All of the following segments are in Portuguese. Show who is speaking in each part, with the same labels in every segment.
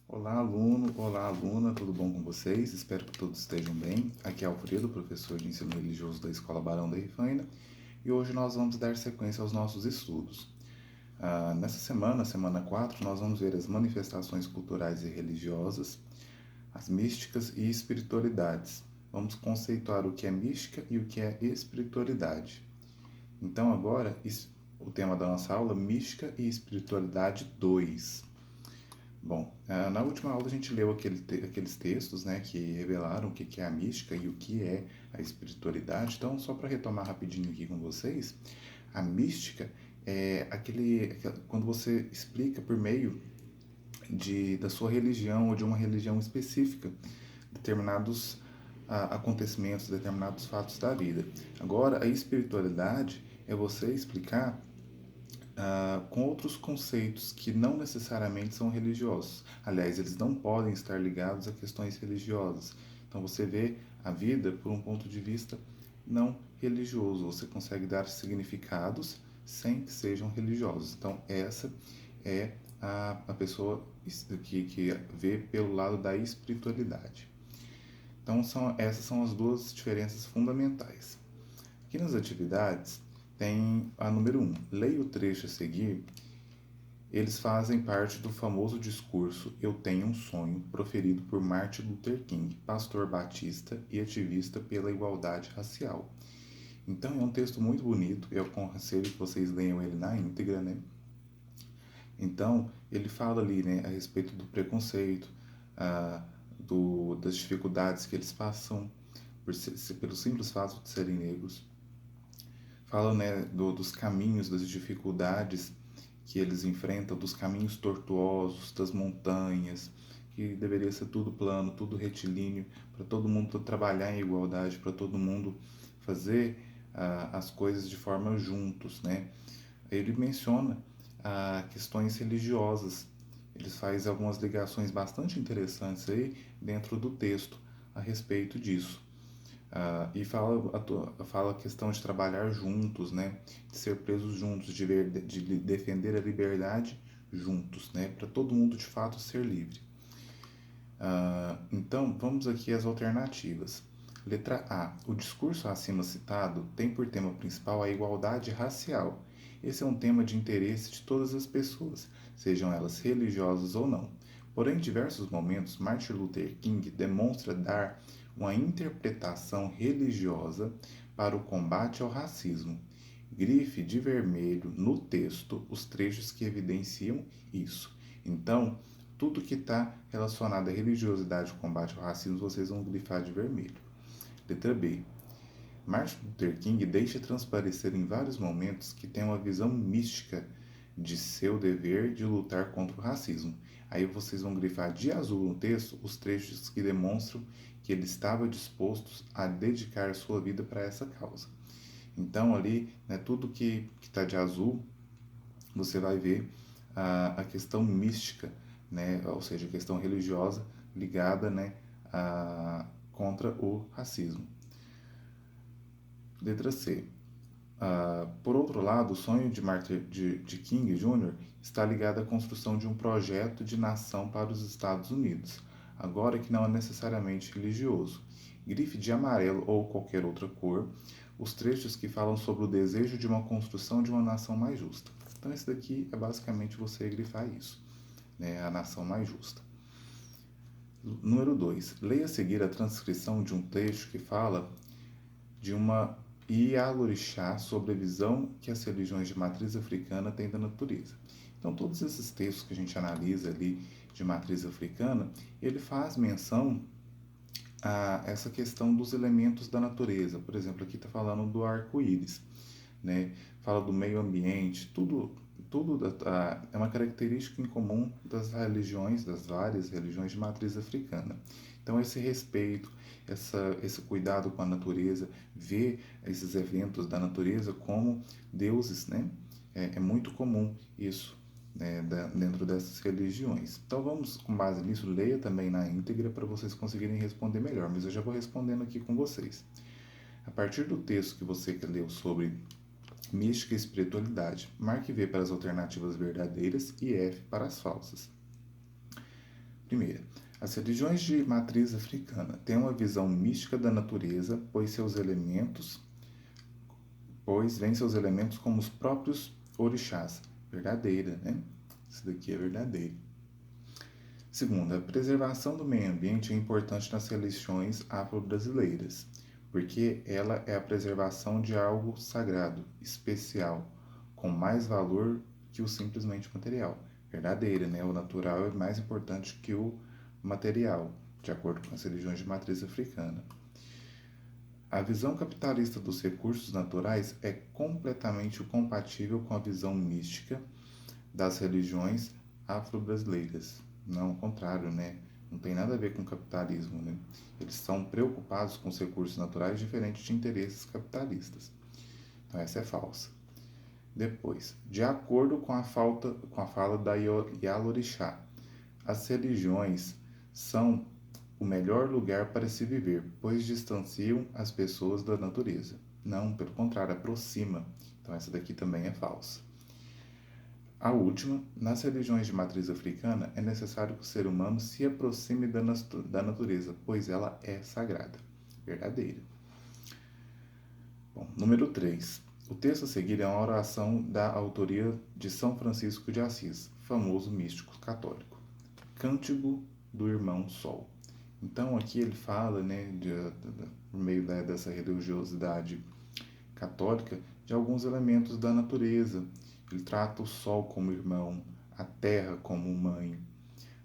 Speaker 1: Olá, aluno, olá, aluna, tudo bom com vocês? Espero que todos estejam bem. Aqui é Alfredo, professor de ensino religioso da Escola Barão da Rifaina, e hoje nós vamos dar sequência aos nossos estudos. Nessa semana, semana 4, nós vamos ver as manifestações culturais e religiosas, as místicas e espiritualidades. Vamos conceituar o que é mística e o que é espiritualidade. Então, agora, o tema da nossa aula, mística e espiritualidade 2. Bom, na última aula a gente leu aqueles textos, né, que revelaram o que é a mística e o que é a espiritualidade. Então, só para retomar rapidinho aqui com vocês, a mística é quando você explica por meio da sua religião ou de uma religião específica determinados acontecimentos, determinados fatos da vida. Agora, a espiritualidade é você explicar com outros conceitos que não necessariamente são religiosos. Aliás, eles não podem estar ligados a questões religiosas. Então você vê a vida por um ponto de vista não religioso. Você consegue dar significados sem que sejam religiosos. Então essa é a pessoa que vê pelo lado da espiritualidade. Então essas são as duas diferenças fundamentais. Aqui nas atividades tem a número 1. Leia o trecho a seguir. Eles fazem parte do famoso discurso Eu Tenho um Sonho, proferido por Martin Luther King, pastor batista e ativista pela igualdade racial. Então é um texto muito bonito, eu aconselho que vocês leiam ele na íntegra, né? Então ele fala ali, né, a respeito do preconceito, das dificuldades que eles passam pelo simples fato de serem negros. Fala, né, dos caminhos, das dificuldades que eles enfrentam, dos caminhos tortuosos, das montanhas, que deveria ser tudo plano, tudo retilíneo, para todo mundo trabalhar em igualdade, para todo mundo fazer as coisas de forma juntos, né? Ele menciona questões religiosas, ele faz algumas ligações bastante interessantes aí dentro do texto a respeito disso. E fala a questão de trabalhar juntos, né? De ser presos juntos, de defender a liberdade juntos, né? Para todo mundo de fato ser livre. Então, vamos aqui às alternativas. Letra A. O discurso acima citado tem por tema principal a igualdade racial. Esse é um tema de interesse de todas as pessoas, sejam elas religiosas ou não. Porém, em diversos momentos, Martin Luther King demonstra dar uma interpretação religiosa para o combate ao racismo. Grife de vermelho no texto os trechos que evidenciam isso. Então, tudo que está relacionado à religiosidade e combate ao racismo, vocês vão grifar de vermelho. Letra B. Martin Luther King deixa transparecer em vários momentos que tem uma visão mística de seu dever de lutar contra o racismo. Aí vocês vão grifar de azul no texto os trechos que demonstram que ele estava disposto a dedicar sua vida para essa causa. Então ali, né, tudo que está de azul, você vai ver a questão mística, né, ou seja, a questão religiosa ligada, né, contra o racismo. Letra C. Por outro lado, o sonho de King Jr. está ligado à construção de um projeto de nação para os Estados Unidos, agora que não é necessariamente religioso. Grife de amarelo ou qualquer outra cor os trechos que falam sobre o desejo de uma construção de uma nação mais justa. Então, esse daqui é basicamente você grifar isso, né? A nação mais justa. Número 2. Leia a seguir a transcrição de um trecho que fala de uma Ialorixá sobre a visão que as religiões de matriz africana têm da natureza. Então, todos esses textos que a gente analisa ali de matriz africana, ele faz menção a essa questão dos elementos da natureza. Por exemplo, aqui está falando do arco-íris, né? Fala do meio ambiente, tudo é uma característica em comum das religiões, das várias religiões de matriz africana. Então, esse respeito, esse cuidado com a natureza, ver esses eventos da natureza como deuses, né? É muito comum isso, né, dentro dessas religiões. Então, vamos, com base nisso, leia também na íntegra para vocês conseguirem responder melhor, mas eu já vou respondendo aqui com vocês. A partir do texto que você leu sobre mística e espiritualidade, marque V para as alternativas verdadeiras e F para as falsas. Primeira, as religiões de matriz africana têm uma visão mística da natureza, pois veem seus elementos como os próprios orixás. Verdadeira, né? Isso daqui é verdadeiro. Segunda, a preservação do meio ambiente é importante nas religiões afro-brasileiras, porque ela é a preservação de algo sagrado, especial, com mais valor que o simplesmente material. Verdadeira, né? O natural é mais importante que o material, de acordo com as religiões de matriz africana. A visão capitalista dos recursos naturais é completamente compatível com a visão mística das religiões afro-brasileiras. Não, ao contrário, né? Não tem nada a ver com capitalismo, né? Eles são preocupados com os recursos naturais diferentes de interesses capitalistas. Então essa é falsa. Depois, de acordo com a fala da Yalorixá, as religiões são o melhor lugar para se viver, pois distanciam as pessoas da natureza. Não, pelo contrário, aproxima. Então essa daqui também é falsa. A última, nas religiões de matriz africana, é necessário que o ser humano se aproxime da natureza, pois ela é sagrada. Verdadeira. Bom, número 3. O texto a seguir é uma oração da autoria de São Francisco de Assis, famoso místico católico. Cântico do Irmão Sol. Então aqui ele fala, né, por meio dessa religiosidade católica, de alguns elementos da natureza. Ele trata o sol como irmão, a terra como mãe,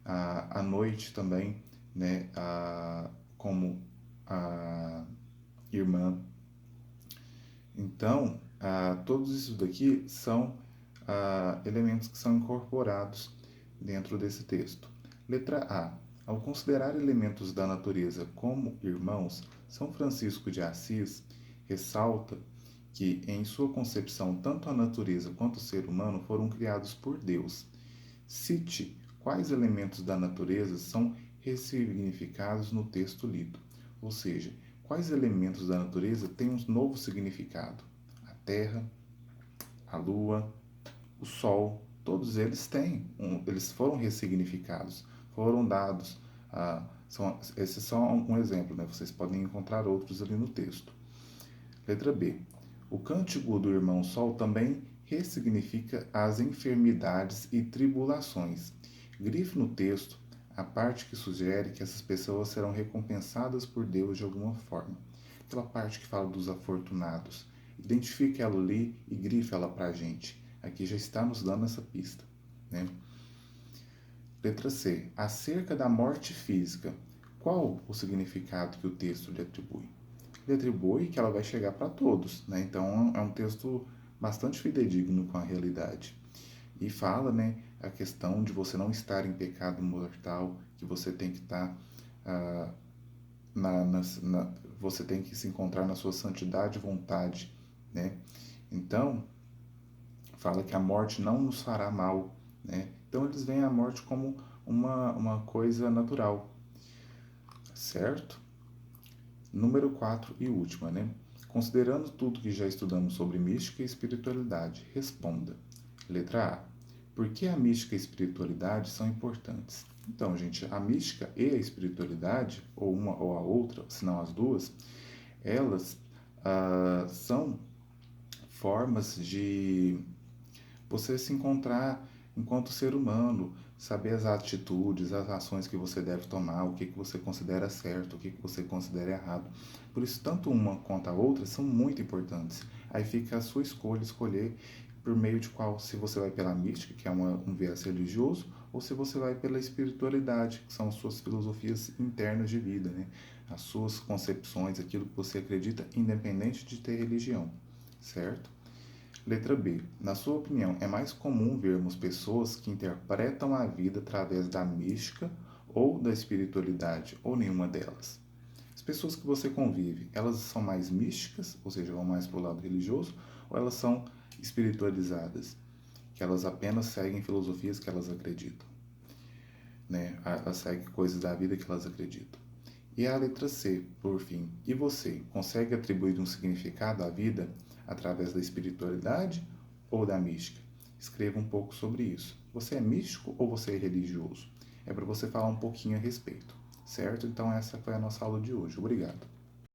Speaker 1: a noite também, né, como a irmã. Então, todos isso daqui são elementos que são incorporados dentro desse texto. Letra A. Ao considerar elementos da natureza como irmãos, São Francisco de Assis ressalta que, em sua concepção, tanto a natureza quanto o ser humano foram criados por Deus. Cite quais elementos da natureza são ressignificados no texto lido, ou seja, quais elementos da natureza têm um novo significado. A terra, a lua, o sol, todos eles eles foram ressignificados, foram dados. Esses são um exemplo, né? Vocês podem encontrar outros ali no texto. Letra B. O cântico do irmão Sol também ressignifica as enfermidades e tribulações. Grife no texto a parte que sugere que essas pessoas serão recompensadas por Deus de alguma forma. Aquela parte que fala dos afortunados. Identifique ela ali e grife ela para a gente. Aqui já está nos dando essa pista, né? Letra C. Acerca da morte física. Qual o significado que o texto lhe atribui? Ele atribui que ela vai chegar para todos, né? Então é um texto bastante fidedigno com a realidade. E fala, né, a questão de você não estar em pecado mortal, que você tem que estar você tem que se encontrar na sua santidade e vontade, né? Então fala que a morte não nos fará mal, né? Então eles veem a morte como uma coisa natural, certo? Número 4 e última, né? Considerando tudo que já estudamos sobre mística e espiritualidade, responda. Letra A. Por que a mística e a espiritualidade são importantes? Então, gente, a mística e a espiritualidade, ou uma ou a outra, se não as duas, elas são formas de você se encontrar enquanto ser humano, saber as atitudes, as ações que você deve tomar, o que você considera certo, o que você considera errado. Por isso, tanto uma quanto a outra são muito importantes. Aí fica a sua escolha, escolher por meio de qual, se você vai pela mística, que é um viés religioso, ou se você vai pela espiritualidade, que são as suas filosofias internas de vida, né? As suas concepções, aquilo que você acredita, independente de ter religião, certo? Letra B. Na sua opinião, é mais comum vermos pessoas que interpretam a vida através da mística ou da espiritualidade, ou nenhuma delas? As pessoas que você convive, elas são mais místicas, ou seja, vão mais para o lado religioso, ou elas são espiritualizadas, que elas apenas seguem filosofias que elas acreditam, né? Elas seguem coisas da vida que elas acreditam. E a letra C, por fim. E você, consegue atribuir um significado à vida através da espiritualidade ou da mística? Escreva um pouco sobre isso. Você é místico ou você é religioso? é para você falar um pouquinho a respeito, certo? Então essa foi a nossa aula de hoje. Obrigado.